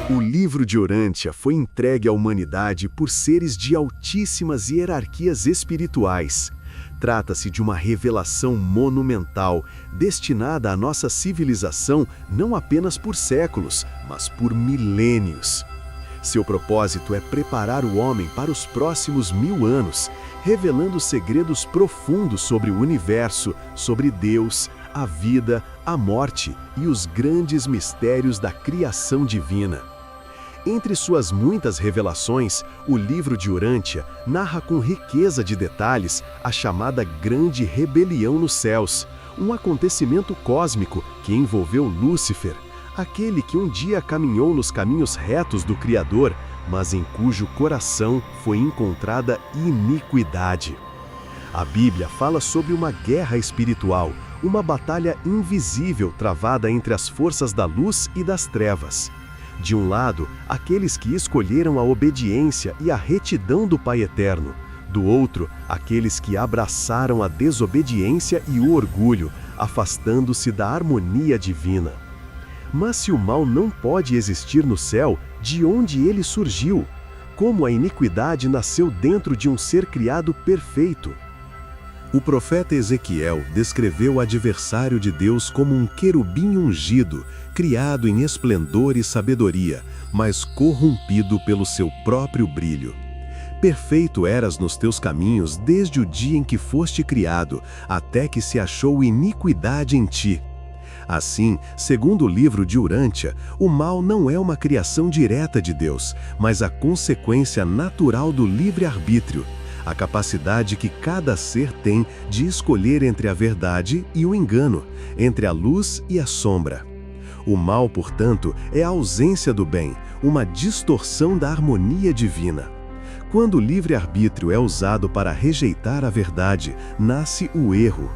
O livro de Urântia foi entregue à humanidade por seres de altíssimas hierarquias espirituais. Trata-se de uma revelação monumental, destinada à nossa civilização não apenas por séculos, mas por milênios. Seu propósito é preparar o homem para os próximos 1000 anos, revelando segredos profundos sobre o universo, sobre Deus, a vida, a morte e os grandes mistérios da criação divina. Entre suas muitas revelações, o livro de Urântia narra com riqueza de detalhes a chamada Grande Rebelião nos Céus, um acontecimento cósmico que envolveu Lúcifer, aquele que um dia caminhou nos caminhos retos do Criador, mas em cujo coração foi encontrada iniquidade. A Bíblia fala sobre uma guerra espiritual, uma batalha invisível travada entre as forças da luz e das trevas. De um lado, aqueles que escolheram a obediência e a retidão do Pai Eterno. Do outro, aqueles que abraçaram a desobediência e o orgulho, afastando-se da harmonia divina. Mas se o mal não pode existir no céu, de onde ele surgiu? Como a iniquidade nasceu dentro de um ser criado perfeito? O profeta Ezequiel descreveu o adversário de Deus como um querubim ungido, criado em esplendor e sabedoria, mas corrompido pelo seu próprio brilho. Perfeito eras nos teus caminhos desde o dia em que foste criado, até que se achou iniquidade em ti. Assim, segundo o livro de Urântia, o mal não é uma criação direta de Deus, mas a consequência natural do livre-arbítrio, a capacidade que cada ser tem de escolher entre a verdade e o engano, entre a luz e a sombra. O mal, portanto, é a ausência do bem, uma distorção da harmonia divina. Quando o livre-arbítrio é usado para rejeitar a verdade, nasce o erro.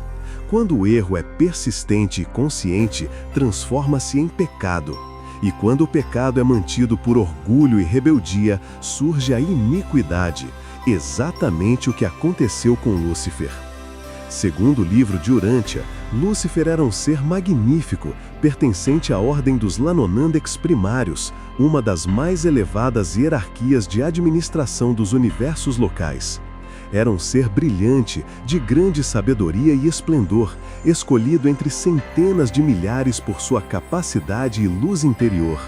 Quando o erro é persistente e consciente, transforma-se em pecado. E quando o pecado é mantido por orgulho e rebeldia, surge a iniquidade, exatamente o que aconteceu com Lúcifer. Segundo o livro de Urântia, Lúcifer era um ser magnífico, pertencente à ordem dos Lanonandecs primários, uma das mais elevadas hierarquias de administração dos universos locais. Era um ser brilhante, de grande sabedoria e esplendor, escolhido entre centenas de milhares por sua capacidade e luz interior.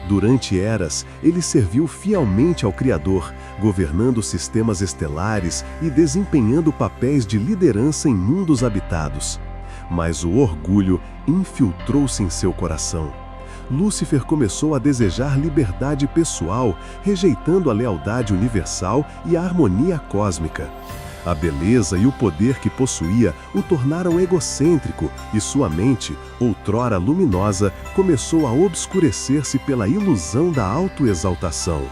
Durante eras, ele serviu fielmente ao Criador, governando sistemas estelares e desempenhando papéis de liderança em mundos habitados. Mas o orgulho infiltrou-se em seu coração. Lúcifer começou a desejar liberdade pessoal, rejeitando a lealdade universal e a harmonia cósmica. A beleza e o poder que possuía o tornaram egocêntrico e sua mente, outrora luminosa, começou a obscurecer-se pela ilusão da autoexaltação.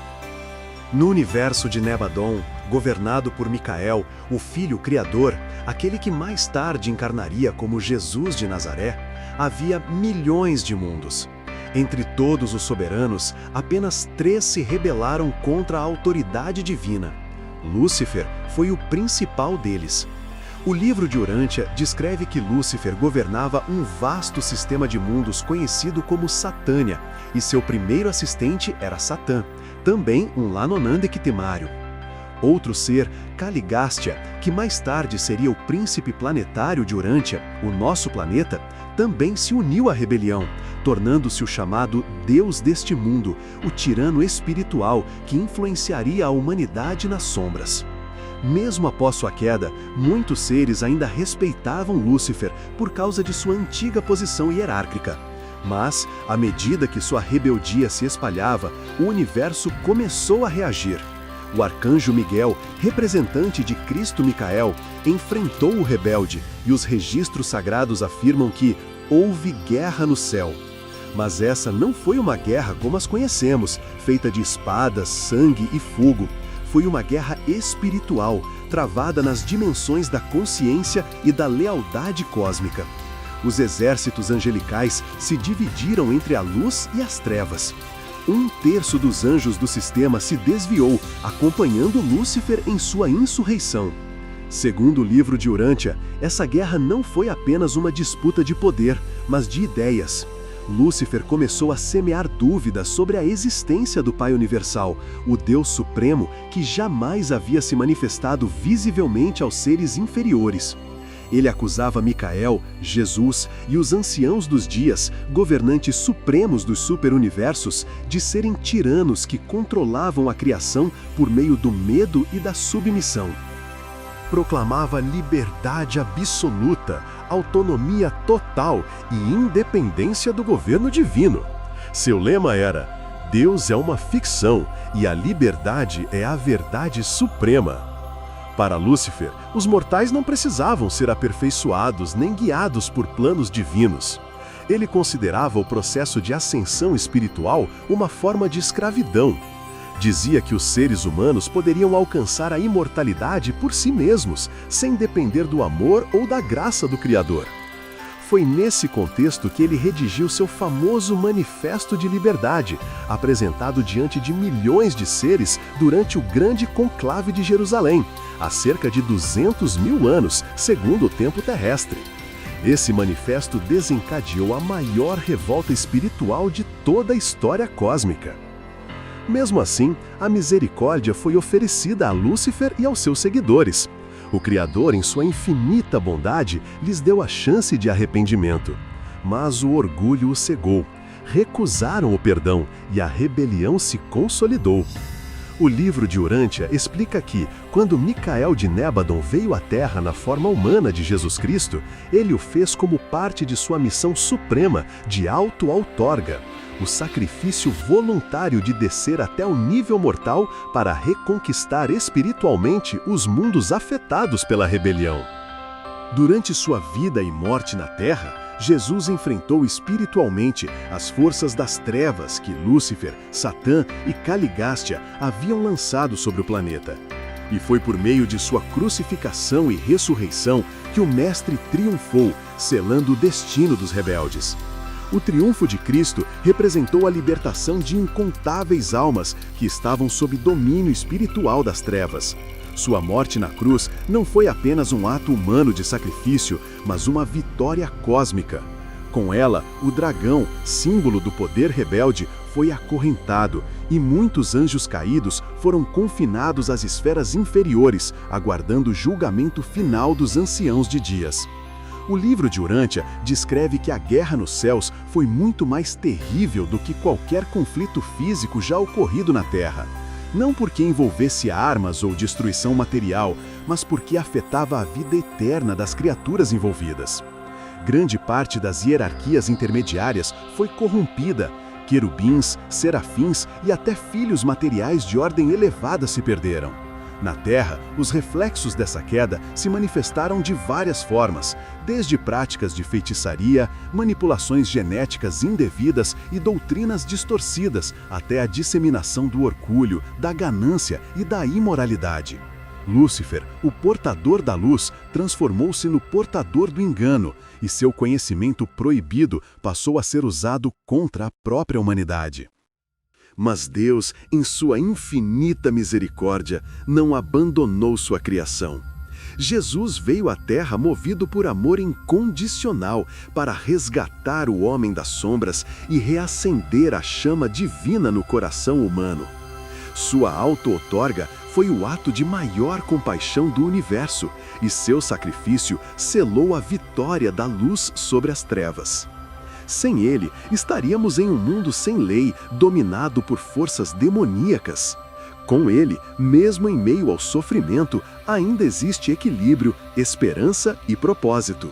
No universo de Nebadon, governado por Micael, o Filho Criador, aquele que mais tarde encarnaria como Jesus de Nazaré, havia milhões de mundos. Entre todos os soberanos, apenas 3 se rebelaram contra a autoridade divina. Lúcifer foi o principal deles. O livro de Urântia descreve que Lúcifer governava um vasto sistema de mundos conhecido como Satânia, e seu primeiro assistente era Satã, também um Lanonandec temário. Outro ser, Caligástia, que mais tarde seria o príncipe planetário de Urântia, o nosso planeta, também se uniu à rebelião, tornando-se o chamado Deus deste mundo, o tirano espiritual que influenciaria a humanidade nas sombras. Mesmo após sua queda, muitos seres ainda respeitavam Lúcifer por causa de sua antiga posição hierárquica. Mas, à medida que sua rebeldia se espalhava, o universo começou a reagir. O arcanjo Miguel, representante de Cristo Micael, enfrentou o rebelde, e os registros sagrados afirmam que houve guerra no céu. Mas essa não foi uma guerra como as conhecemos, feita de espadas, sangue e fogo. Foi uma guerra espiritual, travada nas dimensões da consciência e da lealdade cósmica. Os exércitos angelicais se dividiram entre a luz e as trevas. 1/3 dos anjos do sistema se desviou, acompanhando Lúcifer em sua insurreição. Segundo o livro de Urântia, essa guerra não foi apenas uma disputa de poder, mas de ideias. Lúcifer começou a semear dúvidas sobre a existência do Pai Universal, o Deus Supremo que jamais havia se manifestado visivelmente aos seres inferiores. Ele acusava Micael, Jesus e os anciãos dos dias, governantes supremos dos superuniversos, de serem tiranos que controlavam a criação por meio do medo e da submissão. Proclamava liberdade absoluta, autonomia total e independência do governo divino. Seu lema era: Deus é uma ficção e a liberdade é a verdade suprema. Para Lúcifer, os mortais não precisavam ser aperfeiçoados nem guiados por planos divinos. Ele considerava o processo de ascensão espiritual uma forma de escravidão. Dizia que os seres humanos poderiam alcançar a imortalidade por si mesmos, sem depender do amor ou da graça do Criador. Foi nesse contexto que ele redigiu seu famoso Manifesto de Liberdade, apresentado diante de milhões de seres durante o Grande Conclave de Jerusalém, há cerca de 200 mil anos, segundo o tempo terrestre. Esse manifesto desencadeou a maior revolta espiritual de toda a história cósmica. Mesmo assim, a misericórdia foi oferecida a Lúcifer e aos seus seguidores. O Criador, em sua infinita bondade, lhes deu a chance de arrependimento. Mas o orgulho os cegou. Recusaram o perdão e a rebelião se consolidou. O livro de Urântia explica que, quando Micael de Nébadon veio à Terra na forma humana de Jesus Cristo, ele o fez como parte de sua missão suprema de auto-outorga, o sacrifício voluntário de descer até o nível mortal para reconquistar espiritualmente os mundos afetados pela rebelião. Durante sua vida e morte na Terra, Jesus enfrentou espiritualmente as forças das trevas que Lúcifer, Satã e Caligástia haviam lançado sobre o planeta. E foi por meio de sua crucificação e ressurreição que o Mestre triunfou, selando o destino dos rebeldes. O triunfo de Cristo representou a libertação de incontáveis almas que estavam sob domínio espiritual das trevas. Sua morte na cruz não foi apenas um ato humano de sacrifício, mas uma vitória cósmica. Com ela, o dragão, símbolo do poder rebelde, foi acorrentado e muitos anjos caídos foram confinados às esferas inferiores, aguardando o julgamento final dos anciãos de dias. O livro de Urântia descreve que a guerra nos céus foi muito mais terrível do que qualquer conflito físico já ocorrido na Terra. Não porque envolvesse armas ou destruição material, mas porque afetava a vida eterna das criaturas envolvidas. Grande parte das hierarquias intermediárias foi corrompida. Querubins, serafins e até filhos materiais de ordem elevada se perderam. Na Terra, os reflexos dessa queda se manifestaram de várias formas, desde práticas de feitiçaria, manipulações genéticas indevidas e doutrinas distorcidas, até a disseminação do orgulho, da ganância e da imoralidade. Lúcifer, o portador da luz, transformou-se no portador do engano, e seu conhecimento proibido passou a ser usado contra a própria humanidade. Mas Deus, em sua infinita misericórdia, não abandonou sua criação. Jesus veio à Terra movido por amor incondicional para resgatar o homem das sombras e reacender a chama divina no coração humano. Sua auto-outorga foi o ato de maior compaixão do universo, e seu sacrifício selou a vitória da luz sobre as trevas. Sem ele, estaríamos em um mundo sem lei, dominado por forças demoníacas. Com ele, mesmo em meio ao sofrimento, ainda existe equilíbrio, esperança e propósito.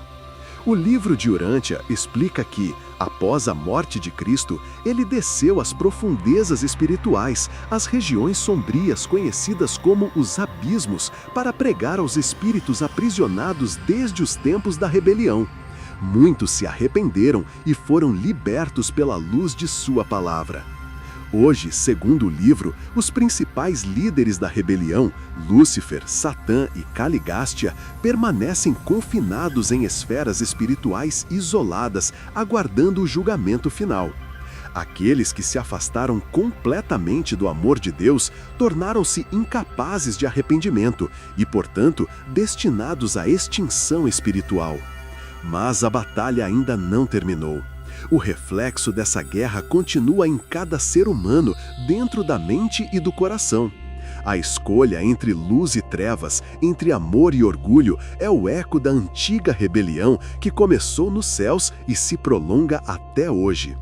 O livro de Urântia explica que, após a morte de Cristo, ele desceu às profundezas espirituais, às regiões sombrias conhecidas como os abismos, para pregar aos espíritos aprisionados desde os tempos da rebelião. Muitos se arrependeram e foram libertos pela luz de sua palavra. Hoje, segundo o livro, os principais líderes da rebelião, Lúcifer, Satã e Caligástia, permanecem confinados em esferas espirituais isoladas, aguardando o julgamento final. Aqueles que se afastaram completamente do amor de Deus tornaram-se incapazes de arrependimento e, portanto, destinados à extinção espiritual. Mas a batalha ainda não terminou. O reflexo dessa guerra continua em cada ser humano, dentro da mente e do coração. A escolha entre luz e trevas, entre amor e orgulho, é o eco da antiga rebelião que começou nos céus e se prolonga até hoje.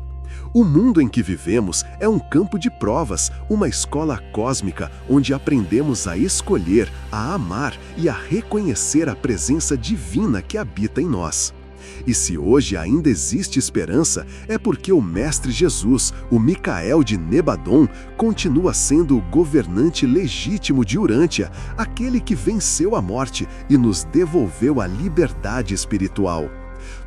O mundo em que vivemos é um campo de provas, uma escola cósmica onde aprendemos a escolher, a amar e a reconhecer a presença divina que habita em nós. E se hoje ainda existe esperança, é porque o Mestre Jesus, o Micael de Nebadon, continua sendo o governante legítimo de Urântia, aquele que venceu a morte e nos devolveu a liberdade espiritual.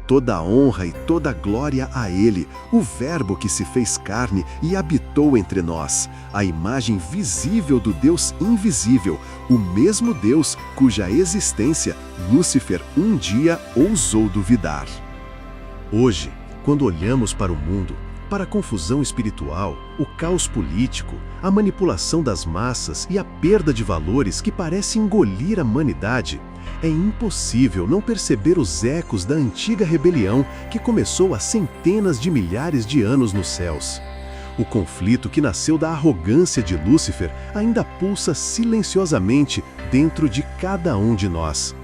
Toda a honra e toda a glória a Ele, o Verbo que se fez carne e habitou entre nós, a imagem visível do Deus invisível, o mesmo Deus cuja existência Lúcifer um dia ousou duvidar. Hoje, quando olhamos para o mundo, para a confusão espiritual, o caos político, a manipulação das massas e a perda de valores que parece engolir a humanidade, é impossível não perceber os ecos da antiga rebelião que começou há centenas de milhares de anos nos céus. O conflito que nasceu da arrogância de Lúcifer ainda pulsa silenciosamente dentro de cada um de nós.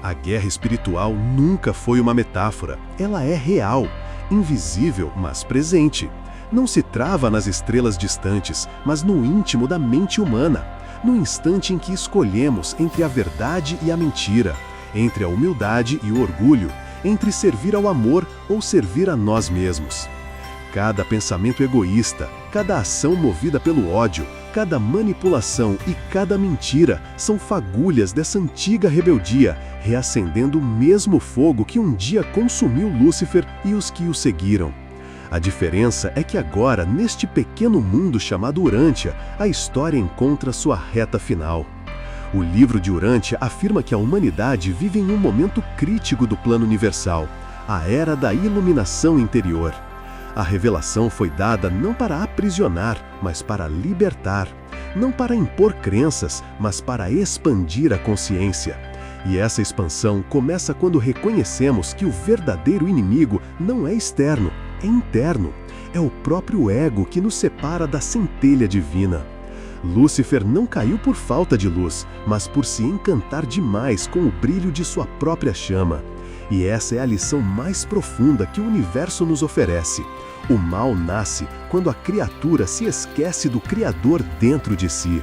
A guerra espiritual nunca foi uma metáfora, ela é real, invisível, mas presente. Não se trava nas estrelas distantes, mas no íntimo da mente humana. No instante em que escolhemos entre a verdade e a mentira, entre a humildade e o orgulho, entre servir ao amor ou servir a nós mesmos. Cada pensamento egoísta, cada ação movida pelo ódio, cada manipulação e cada mentira são fagulhas dessa antiga rebeldia, reacendendo o mesmo fogo que um dia consumiu Lúcifer e os que o seguiram. A diferença é que agora, neste pequeno mundo chamado Urântia, a história encontra sua reta final. O livro de Urântia afirma que a humanidade vive em um momento crítico do plano universal, a era da iluminação interior. A revelação foi dada não para aprisionar, mas para libertar. Não para impor crenças, mas para expandir a consciência. E essa expansão começa quando reconhecemos que o verdadeiro inimigo não é externo, é interno. É o próprio ego que nos separa da centelha divina. Lúcifer não caiu por falta de luz, mas por se encantar demais com o brilho de sua própria chama. E essa é a lição mais profunda que o universo nos oferece. O mal nasce quando a criatura se esquece do Criador dentro de si.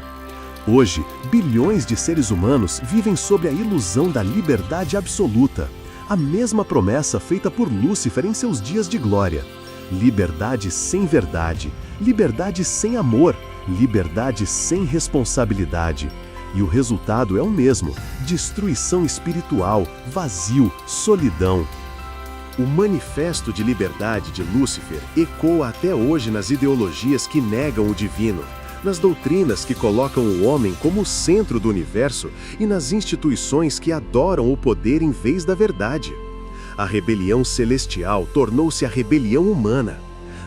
Hoje, bilhões de seres humanos vivem sob a ilusão da liberdade absoluta. A mesma promessa feita por Lúcifer em seus dias de glória. Liberdade sem verdade, liberdade sem amor, liberdade sem responsabilidade. E o resultado é o mesmo: destruição espiritual, vazio, solidão. O manifesto de liberdade de Lúcifer ecoa até hoje nas ideologias que negam o divino, nas doutrinas que colocam o homem como o centro do universo e nas instituições que adoram o poder em vez da verdade. A rebelião celestial tornou-se a rebelião humana.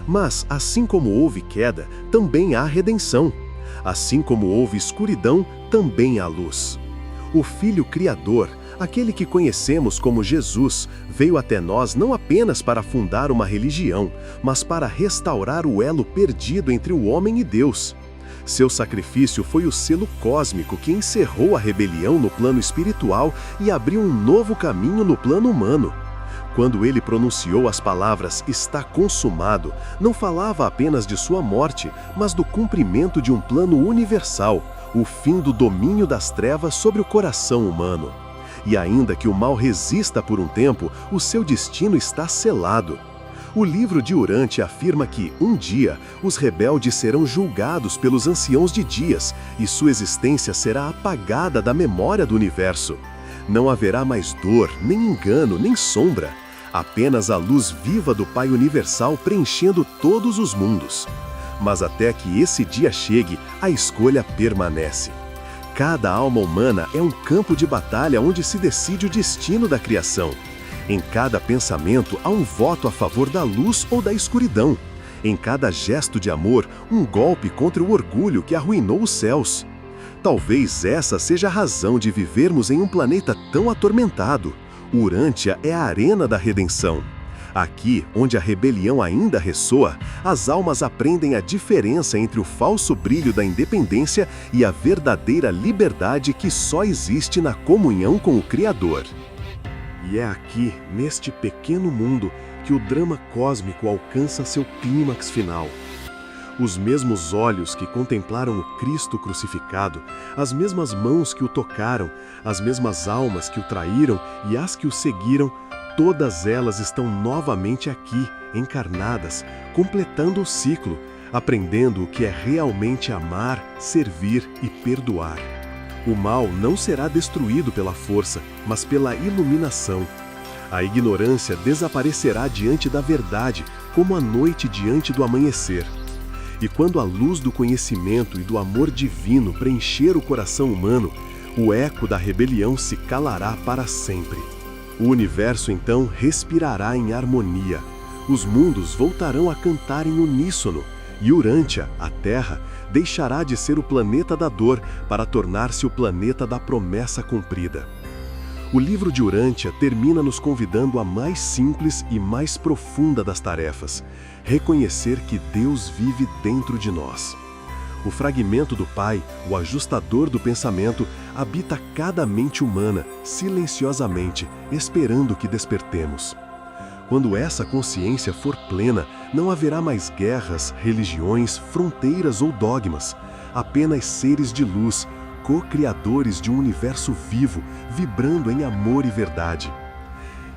Mas, assim como houve queda, também há redenção. Assim como houve escuridão, também há luz. O Filho Criador, aquele que conhecemos como Jesus, veio até nós não apenas para fundar uma religião, mas para restaurar o elo perdido entre o homem e Deus. Seu sacrifício foi o selo cósmico que encerrou a rebelião no plano espiritual e abriu um novo caminho no plano humano. Quando ele pronunciou as palavras "está consumado", não falava apenas de sua morte, mas do cumprimento de um plano universal, o fim do domínio das trevas sobre o coração humano. E ainda que o mal resista por um tempo, o seu destino está selado. O livro de Urântia afirma que, um dia, os rebeldes serão julgados pelos anciãos de dias e sua existência será apagada da memória do universo. Não haverá mais dor, nem engano, nem sombra. Apenas a luz viva do Pai Universal preenchendo todos os mundos. Mas até que esse dia chegue, a escolha permanece. Cada alma humana é um campo de batalha onde se decide o destino da criação. Em cada pensamento há um voto a favor da luz ou da escuridão. Em cada gesto de amor, um golpe contra o orgulho que arruinou os céus. Talvez essa seja a razão de vivermos em um planeta tão atormentado. Urântia é a arena da redenção. Aqui, onde a rebelião ainda ressoa, as almas aprendem a diferença entre o falso brilho da independência e a verdadeira liberdade que só existe na comunhão com o Criador. E é aqui, neste pequeno mundo, que o drama cósmico alcança seu clímax final. Os mesmos olhos que contemplaram o Cristo crucificado, as mesmas mãos que o tocaram, as mesmas almas que o traíram e as que o seguiram, todas elas estão novamente aqui, encarnadas, completando o ciclo, aprendendo o que é realmente amar, servir e perdoar. O mal não será destruído pela força, mas pela iluminação. A ignorância desaparecerá diante da verdade, como a noite diante do amanhecer. E quando a luz do conhecimento e do amor divino preencher o coração humano, o eco da rebelião se calará para sempre. O universo então respirará em harmonia. Os mundos voltarão a cantar em uníssono, e Urântia, a Terra, deixará de ser o planeta da dor para tornar-se o planeta da promessa cumprida. O livro de Urântia termina nos convidando à mais simples e mais profunda das tarefas: reconhecer que Deus vive dentro de nós. O fragmento do Pai, o ajustador do pensamento, habita cada mente humana, silenciosamente, esperando que despertemos. Quando essa consciência for plena, não haverá mais guerras, religiões, fronteiras ou dogmas, apenas seres de luz, co-criadores de um universo vivo, vibrando em amor e verdade.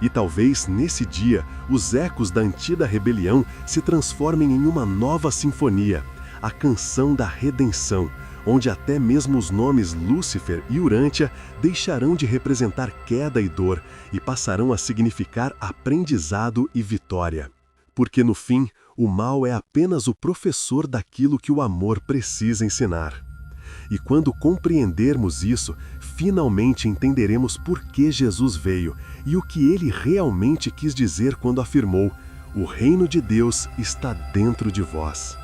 E talvez, nesse dia, os ecos da antiga rebelião se transformem em uma nova sinfonia, a canção da redenção, onde até mesmo os nomes Lúcifer e Urântia deixarão de representar queda e dor e passarão a significar aprendizado e vitória. Porque no fim, o mal é apenas o professor daquilo que o amor precisa ensinar. E quando compreendermos isso, finalmente entenderemos por que Jesus veio e o que ele realmente quis dizer quando afirmou: "O reino de Deus está dentro de vós".